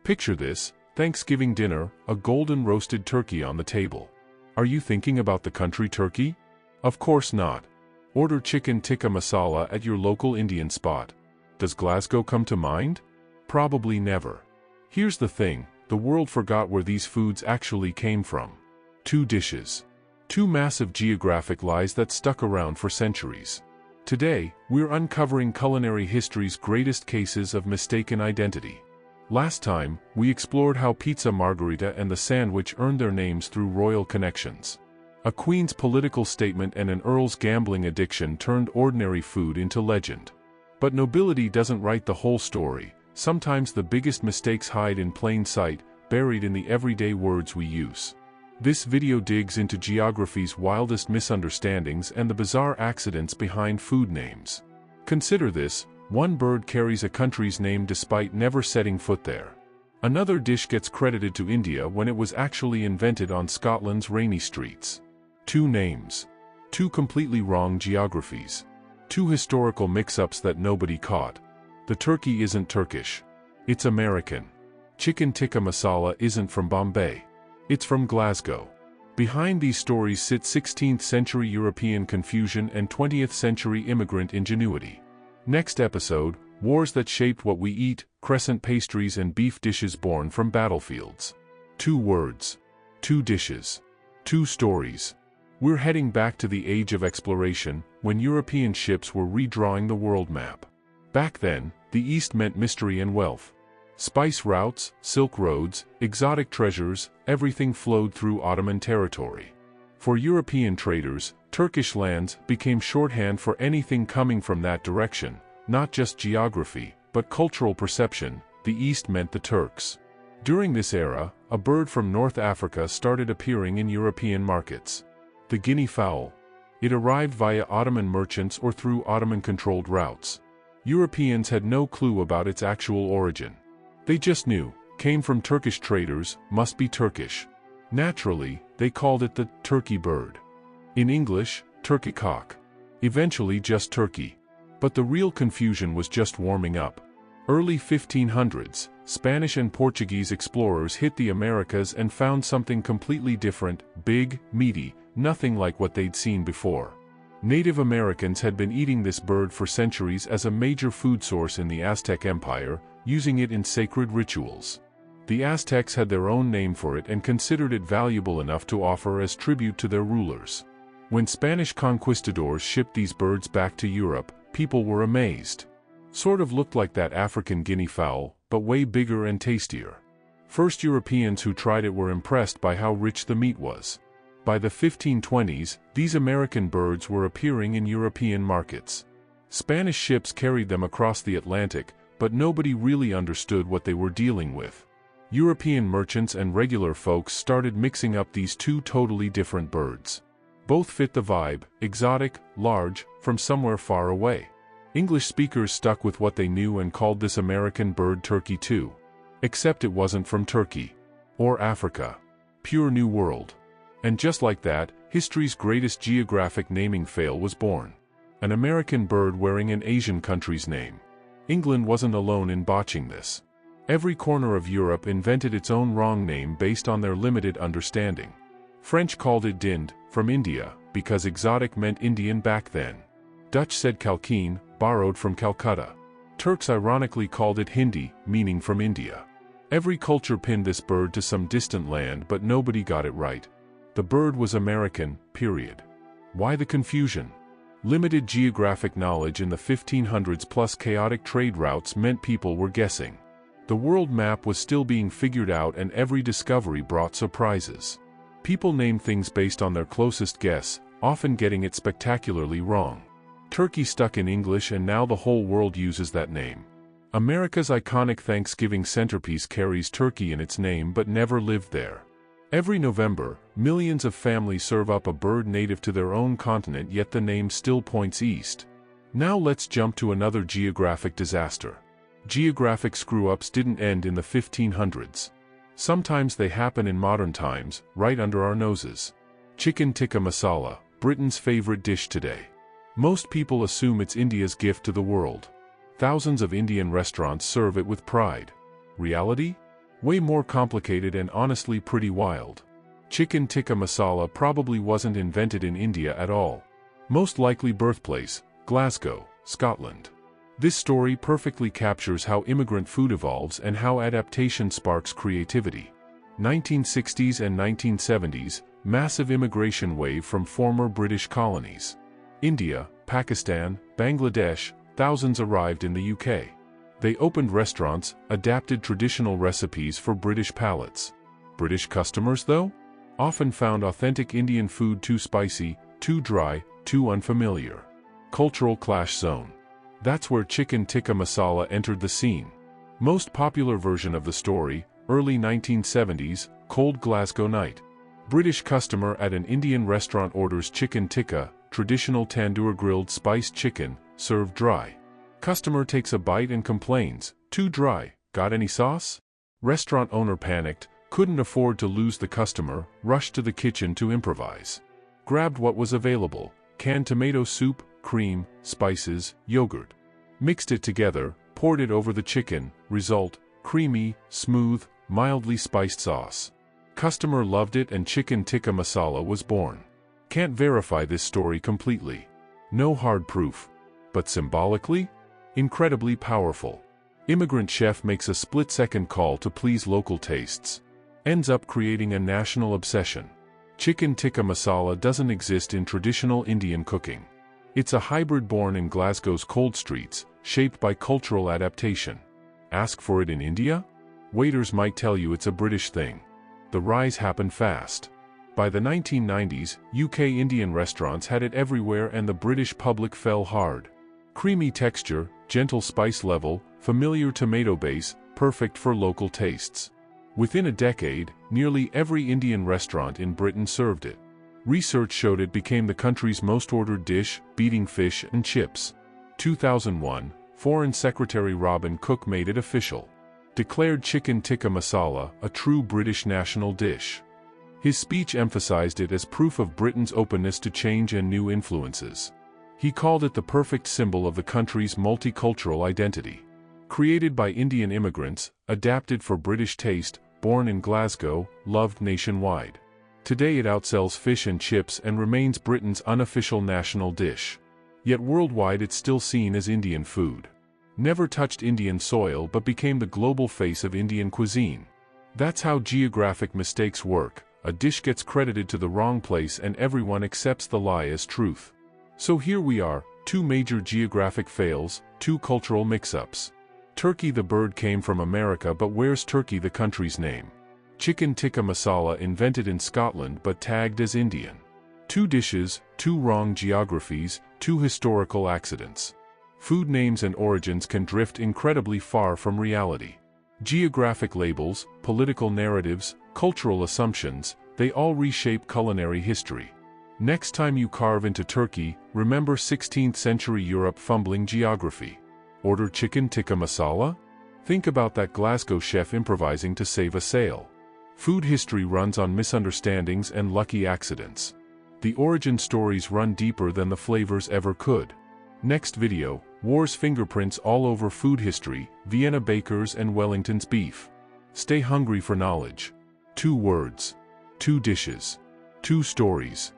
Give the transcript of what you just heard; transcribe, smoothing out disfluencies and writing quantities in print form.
Picture this: Thanksgiving dinner, a golden roasted turkey on the table. Are you thinking about the country Turkey? Of course not. Order Chicken Tikka Masala at your local Indian spot. Does Glasgow come to mind? Probably never. Here's the thing, the world forgot where these foods actually came from. Two dishes. Two massive geographic lies that stuck around for centuries. Today, we're uncovering culinary history's greatest cases of mistaken identity. Last time, we explored how pizza margherita and the sandwich earned their names through royal connections. A queen's political statement and an earl's gambling addiction turned ordinary food into legend. But nobility doesn't write the whole story. Sometimes the biggest mistakes hide in plain sight, buried in the everyday words we use. This video digs into geography's wildest misunderstandings and the bizarre accidents behind food names. Consider this: one bird carries a country's name despite never setting foot there. Another dish gets credited to India when it was actually invented on Scotland's rainy streets. Two names. Two completely wrong geographies. Two historical mix-ups that nobody caught. The turkey isn't Turkish. It's American. Chicken Tikka Masala isn't from Bombay. It's from Glasgow. Behind these stories sit 16th century European confusion and 20th century immigrant ingenuity. Next episode: wars that shaped what we eat, crescent pastries and beef dishes born from battlefields. Two words. Two dishes. Two stories. We're heading back to the age of exploration, when European ships were redrawing the world map. Back then, the East meant mystery and wealth. Spice routes, silk roads, exotic treasures, everything flowed through Ottoman territory. For European traders, Turkish lands became shorthand for anything coming from that direction, not just geography, but cultural perception. The East meant the Turks. During this era, a bird from North Africa started appearing in European markets. The Guinea fowl. It arrived via Ottoman merchants or through Ottoman-controlled routes. Europeans had no clue about its actual origin. They just knew, came from Turkish traders, must be Turkish. Naturally, they called it the turkey bird. In English, turkey cock. Eventually just turkey. But the real confusion was just warming up. Early 1500s, Spanish and Portuguese explorers hit the Americas and found something completely different: big, meaty, nothing like what they'd seen before. Native Americans had been eating this bird for centuries as a major food source in the Aztec Empire, using it in sacred rituals. The Aztecs had their own name for it and considered it valuable enough to offer as tribute to their rulers. When Spanish conquistadors shipped these birds back to Europe, people were amazed. Sort of looked like that African guinea fowl, but way bigger and tastier. First Europeans who tried it were impressed by how rich the meat was. By the 1520s, these American birds were appearing in European markets. Spanish ships carried them across the Atlantic, but nobody really understood what they were dealing with. European merchants and regular folks started mixing up these two totally different birds. Both fit the vibe: exotic, large, from somewhere far away. English speakers stuck with what they knew and called this American bird turkey too. Except it wasn't from Turkey. Or Africa. Pure New World. And just like that, history's greatest geographic naming fail was born. An American bird wearing an Asian country's name. England wasn't alone in botching this. Every corner of Europe invented its own wrong name based on their limited understanding. French called it dinde, from India, because exotic meant Indian back then. Dutch said kalkeen, borrowed from Calcutta. Turks ironically called it Hindi, meaning from India. Every culture pinned this bird to some distant land, but nobody got it right. The bird was American, period. Why the confusion? Limited geographic knowledge in the 1500s plus chaotic trade routes meant people were guessing. The world map was still being figured out and every discovery brought surprises. People named things based on their closest guess, often getting it spectacularly wrong. Turkey stuck in English and now the whole world uses that name. America's iconic Thanksgiving centerpiece carries turkey in its name but never lived there. Every November, millions of families serve up a bird native to their own continent, yet the name still points east. Now let's jump to another geographic disaster. Geographic screw-ups didn't end in the 1500s. Sometimes they happen in modern times, right under our noses. Chicken Tikka Masala, Britain's favorite dish today. Most people assume it's India's gift to the world. Thousands of Indian restaurants serve it with pride. Reality? Way more complicated and honestly pretty wild. Chicken Tikka Masala probably wasn't invented in India at all. Most likely birthplace, Glasgow, Scotland. This story perfectly captures how immigrant food evolves and how adaptation sparks creativity. 1960s and 1970s, massive immigration wave from former British colonies. India, Pakistan, Bangladesh, thousands arrived in the UK. They opened restaurants, adapted traditional recipes for British palates. British customers, though, often found authentic Indian food too spicy, too dry, too unfamiliar. Cultural clash zone. That's where Chicken Tikka Masala entered the scene. Most popular version of the story, early 1970s, cold Glasgow night. British customer at an Indian restaurant orders chicken tikka, traditional tandoor grilled spiced chicken, served dry. Customer takes a bite and complains, "Too dry, got any sauce?" Restaurant owner panicked, couldn't afford to lose the customer, rushed to the kitchen to improvise. Grabbed what was available, canned tomato soup, cream, spices, yogurt. Mixed it together, poured it over the chicken, result, creamy, smooth, mildly spiced sauce. Customer loved it and Chicken Tikka Masala was born. Can't verify this story completely. No hard proof. But symbolically? Incredibly powerful. Immigrant chef makes a split-second call to please local tastes. Ends up creating a national obsession. Chicken Tikka Masala doesn't exist in traditional Indian cooking. It's a hybrid born in Glasgow's cold streets, shaped by cultural adaptation. Ask for it in India? Waiters might tell you it's a British thing. The rise happened fast. By the 1990s, UK Indian restaurants had it everywhere and the British public fell hard. Creamy texture, gentle spice level, familiar tomato base, perfect for local tastes. Within a decade, nearly every Indian restaurant in Britain served it. Research showed it became the country's most ordered dish, beating fish and chips. 2001, Foreign Secretary Robin Cook made it official. Declared Chicken Tikka Masala a true British national dish. His speech emphasized it as proof of Britain's openness to change and new influences. He called it the perfect symbol of the country's multicultural identity. Created by Indian immigrants, adapted for British taste, born in Glasgow, loved nationwide. Today it outsells fish and chips and remains Britain's unofficial national dish. Yet worldwide it's still seen as Indian food. Never touched Indian soil but became the global face of Indian cuisine. That's how geographic mistakes work. A dish gets credited to the wrong place and everyone accepts the lie as truth. So here we are, two major geographic fails, two cultural mix-ups. Turkey the bird came from America, but where's Turkey the country's name? Chicken Tikka Masala invented in Scotland but tagged as Indian. Two dishes, two wrong geographies, two historical accidents. Food names and origins can drift incredibly far from reality. Geographic labels, political narratives, cultural assumptions, they all reshape culinary history. Next time you carve into Turkey, remember 16th century Europe fumbling geography. Order Chicken Tikka Masala? Think about that Glasgow chef improvising to save a sale. Food history runs on misunderstandings and lucky accidents. The origin stories run deeper than the flavors ever could. Next video, War's fingerprints all over food history, Vienna bakers and Wellington's beef. Stay hungry for knowledge. 2 words. 2 dishes. 2 stories.